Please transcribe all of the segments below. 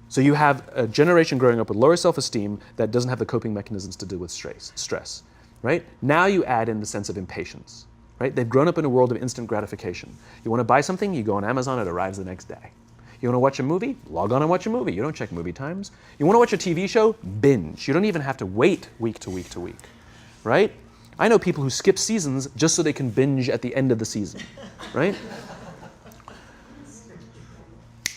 So you have a generation growing up with lower self-esteem that doesn't have the coping mechanisms to deal with stress, right? Now you add in the sense of impatience, right? They've grown up in a world of instant gratification. You want to buy something, you go on Amazon, it arrives the next day. You want to watch a movie? Log on and watch a movie. You don't check movie times. You want to watch a TV show? Binge. You don't even have to wait week to week to week, right? I know people who skip seasons just so they can binge at the end of the season, right?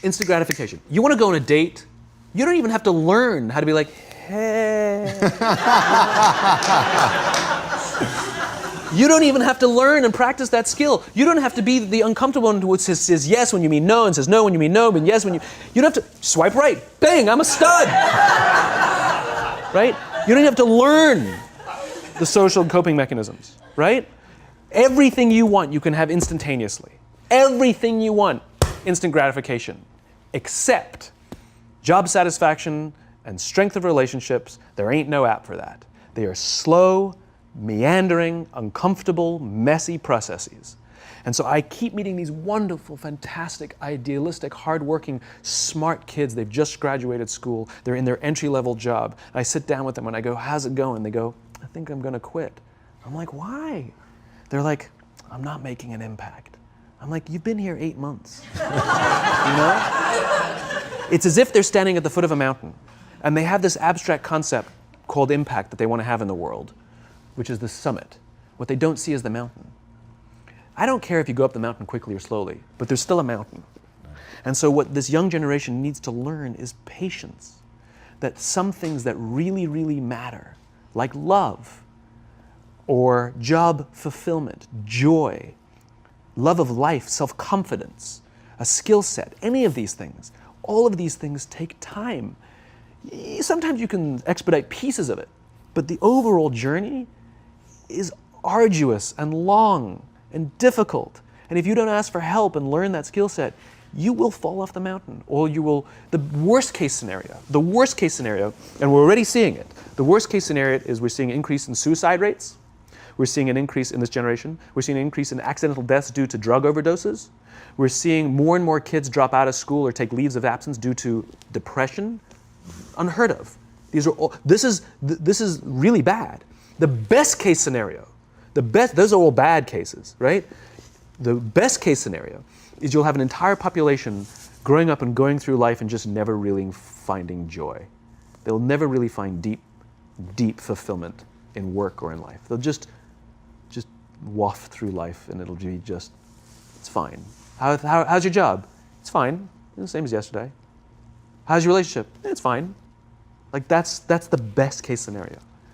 Instant gratification. You want to go on a date? You don't even have to learn how to be like, hey. You don't even have to learn and practice that skill. You don't have to be the uncomfortable one who says yes when you mean no and says no when you mean no and yes when you... You don't have to swipe right. Bang, I'm a stud. Right? You don't have to learn the social coping mechanisms, right? Everything you want, you can have instantaneously. Everything you want, instant gratification. Except job satisfaction and strength of relationships, there ain't no app for that. They are slow, meandering, uncomfortable, messy processes. And so I keep meeting these wonderful, fantastic, idealistic, hardworking, smart kids. They've just graduated school. They're in their entry-level job. I sit down with them and I go, how's it going? They go, I think I'm going to quit. I'm like, why? They're like, I'm not making an impact. I'm like, you've been here 8 months. You know? It's as if they're standing at the foot of a mountain and they have this abstract concept called impact that they want to have in the world, which is the summit. What they don't see is the mountain. I don't care if you go up the mountain quickly or slowly, but there's still a mountain. And so what this young generation needs to learn is patience. That some things that really, really matter, like love, or job fulfillment, joy, love of life, self-confidence, a skill set, any of these things, all of these things take time. Sometimes you can expedite pieces of it, but the overall journey is arduous and long and difficult. And if you don't ask for help and learn that skill set, you will fall off the mountain, or you will, the worst case scenario, and we're already seeing it, the worst case scenario is we're seeing an increase in suicide rates, we're seeing an increase in this generation, we're seeing an increase in accidental deaths due to drug overdoses, we're seeing more and more kids drop out of school or take leaves of absence due to depression, unheard of. These are all, this is really bad. The best case scenario, those are all bad cases, right? The best case scenario is you'll have an entire population growing up and going through life and just never really finding joy. They'll never really find deep fulfillment in work or in life. They'll just waft through life and it'll be just, it's fine. How's your job? It's fine. The same as yesterday. How's your relationship? It's fine. Like that's the best case scenario.